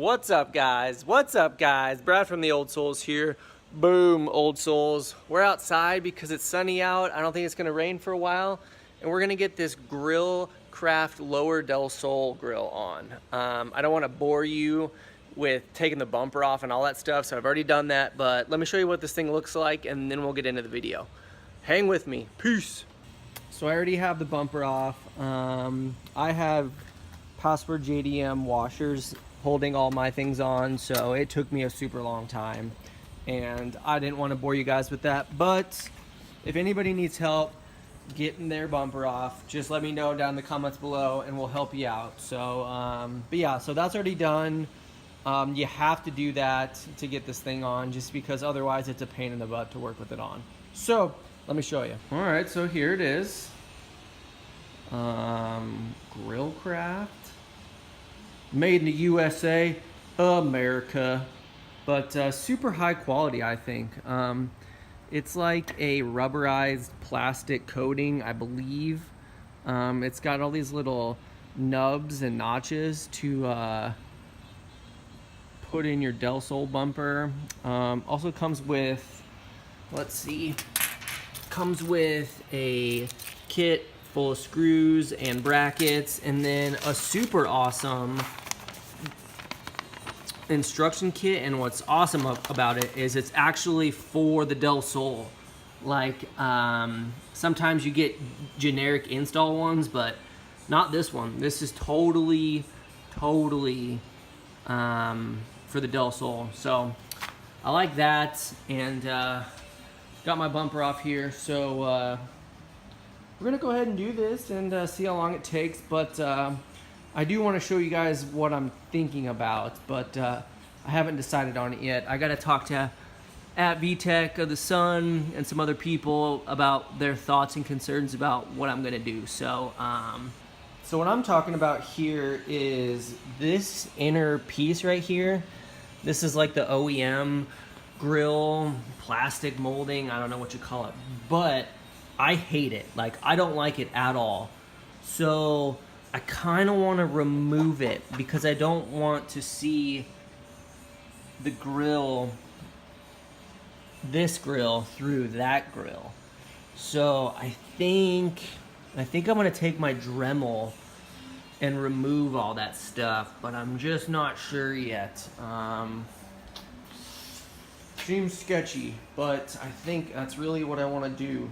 What's up, guys? What's up, guys? Brad from the Old Souls here. Boom, Old Souls. We're outside because it's sunny out. I don't think it's gonna rain for a while. And we're gonna get this Grill Craft Lower Del Sol grill on. I don't wanna bore you with taking the bumper off and all that stuff, so I've already done that, but let me show you what this thing looks like and then we'll get into the video. Hang with me, peace. So I already have the bumper off. I have Password JDM washers holding all my things on, so it took me a super long time and I didn't want to bore you guys with that. But if anybody needs help getting their bumper off, just let me know down in the comments below and we'll help you out. So but yeah, so that's already done. You have to do that to get this thing on, just because otherwise it's a pain in the butt to work with it on. So let me show you. All right, so here it is. Grill Craft, made in the USA, America, but super high quality, I think. It's like a rubberized plastic coating, I believe. It's got all these little nubs and notches to put in your Del Sol bumper. Also comes with, let's see, comes with a kit full of screws and brackets, and then a super awesome instruction kit. And what's awesome about it is it's actually for the Del Sol. Like sometimes you get generic install ones, but not this one. This is totally for the Del Sol. So I like that, and got my bumper off here. So we're gonna go ahead and do this and see how long it takes, but I do want to show you guys what I'm thinking about, but I haven't decided on it yet. I gotta talk to at VTech of the Sun and some other people about their thoughts and concerns about what I'm gonna do. So so what I'm talking about here is this inner piece right here. This is like the OEM grill plastic molding, I don't know what you call it, but I hate it. Like, I don't like it at all. So I kind of want to remove it because I don't want to see the grill, this grill, through that grill. So I think I'm going to take my Dremel and remove all that stuff, but I'm just not sure yet. Seems sketchy, but I think that's really what I want to do.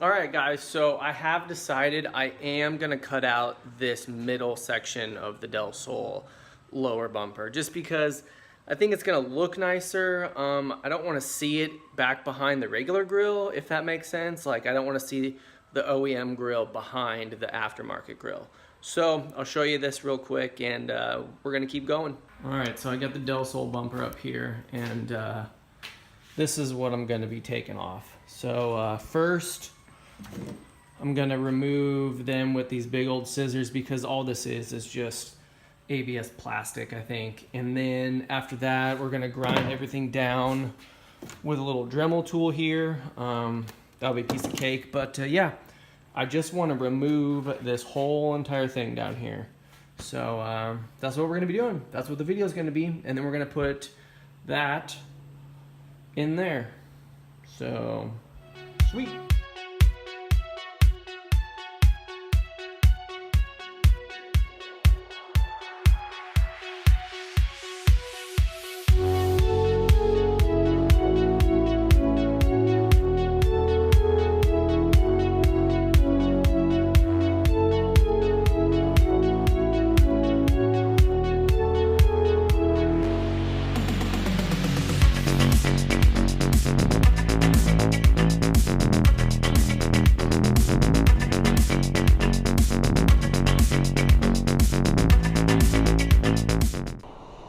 Alright guys, so I have decided I am going to cut out this middle section of the Del Sol lower bumper, just because I think it's going to look nicer. I don't want to see it back behind the regular grill, if that makes sense. Like, I don't want to see the OEM grill behind the aftermarket grill. So I'll show you this real quick, and we're going to keep going. Alright, so I got the Del Sol bumper up here, and this is what I'm going to be taking off. So first, I'm gonna remove them with these big old scissors, because all this is just ABS plastic, I think. And then after that, we're gonna grind everything down with a little Dremel tool here. That'll be a piece of cake, but yeah, I just want to remove this whole entire thing down here. So that's what we're gonna be doing. That's what the video is gonna be, and then we're gonna put that in there. So sweet.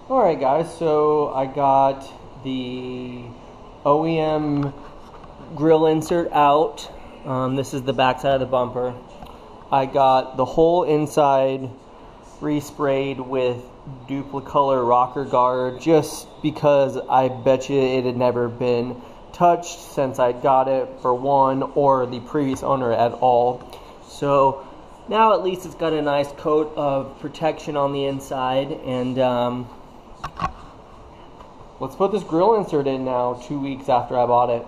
Alright guys, so I got the OEM grill insert out. This is the back side of the bumper. I got the whole inside resprayed with Duplicolor rocker guard, just because I bet you it had never been touched since I got it, for one, or the previous owner at all. So now at least it's got a nice coat of protection on the inside, and Let's put this grill insert in now, 2 weeks after I bought it.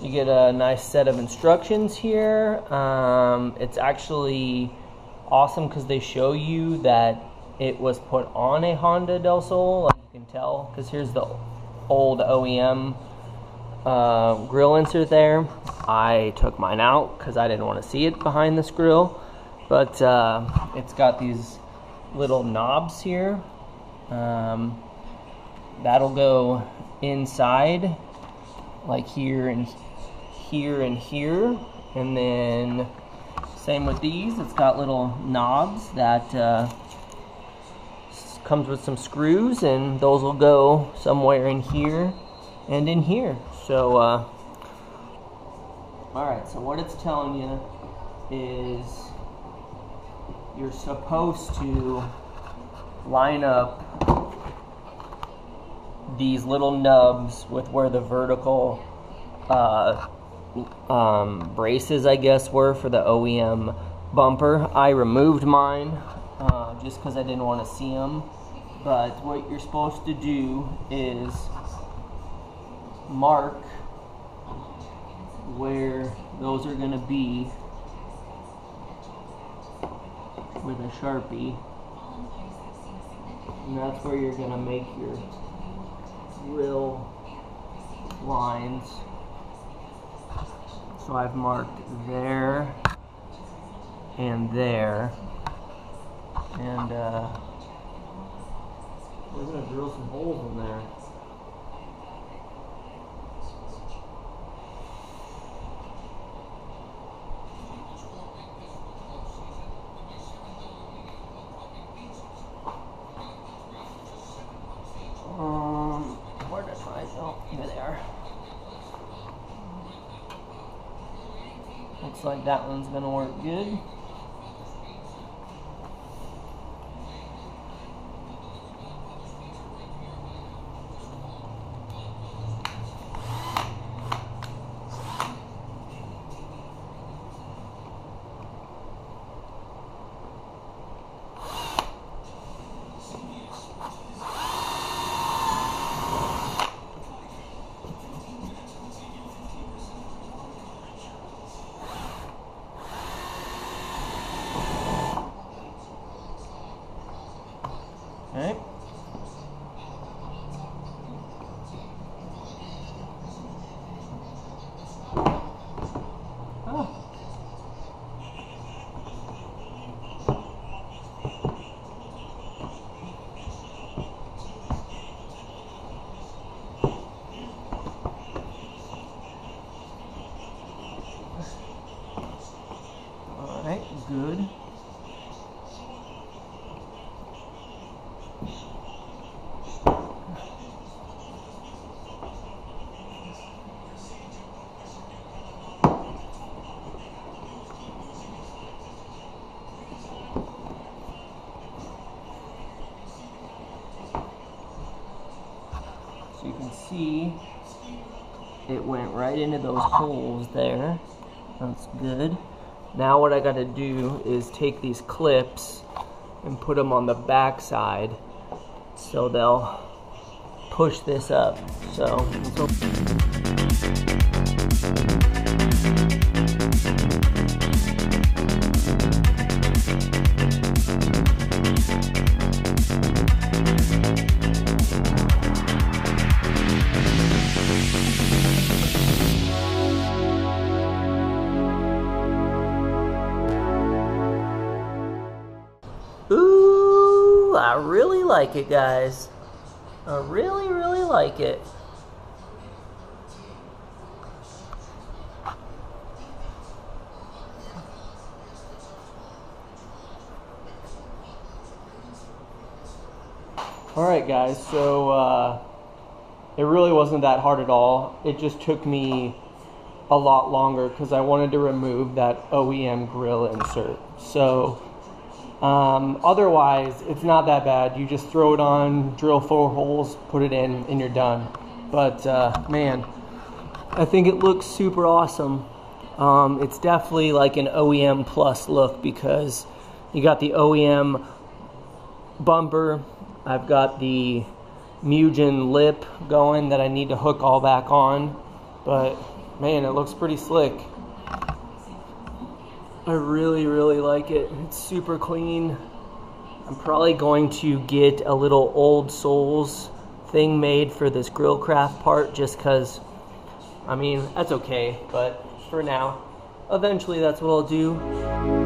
You get a nice set of instructions here. It's actually awesome because they show you that it was put on a Honda Del Sol, like you can tell, because here's the old OEM grill insert there. I took mine out because I didn't want to see it behind this grill, but it's got these little knobs here. That'll go inside, like here and here and here, and then same with these. It's got little knobs that comes with some screws, and those will go somewhere in here and in here. So alright, so what it's telling you is you're supposed to line up these little nubs with where the vertical braces, I guess, were for the OEM bumper. I removed mine just because I didn't want to see them. But what you're supposed to do is mark where those are going to be with a Sharpie, and that's where you're going to make your grill lines. So I've marked there and there, and we're going to drill some holes in there. Where did I go? Here they are. Looks like that one's gonna work good. Okay. Oh. All right, good. So you can see it went right into those holes there. That's good. Now what I got to do is take these clips and put them on the back side so they'll push this up. So ooh, I really like it, guys. I really, really like it. Alright guys, so it really wasn't that hard at all. It just took me a lot longer because I wanted to remove that OEM grill insert. So otherwise, it's not that bad. You just throw it on, drill 4 holes, put it in, and you're done. But man, I think it looks super awesome. It's definitely like an OEM plus look because you got the OEM bumper, I've got the Mugen lip going that I need to hook all back on, but man, it looks pretty slick. I really like it. It's super clean. I'm probably going to get a little Old Souls thing made for this Grillcraft part, just because, I mean, that's okay, but for now, eventually that's what I'll do.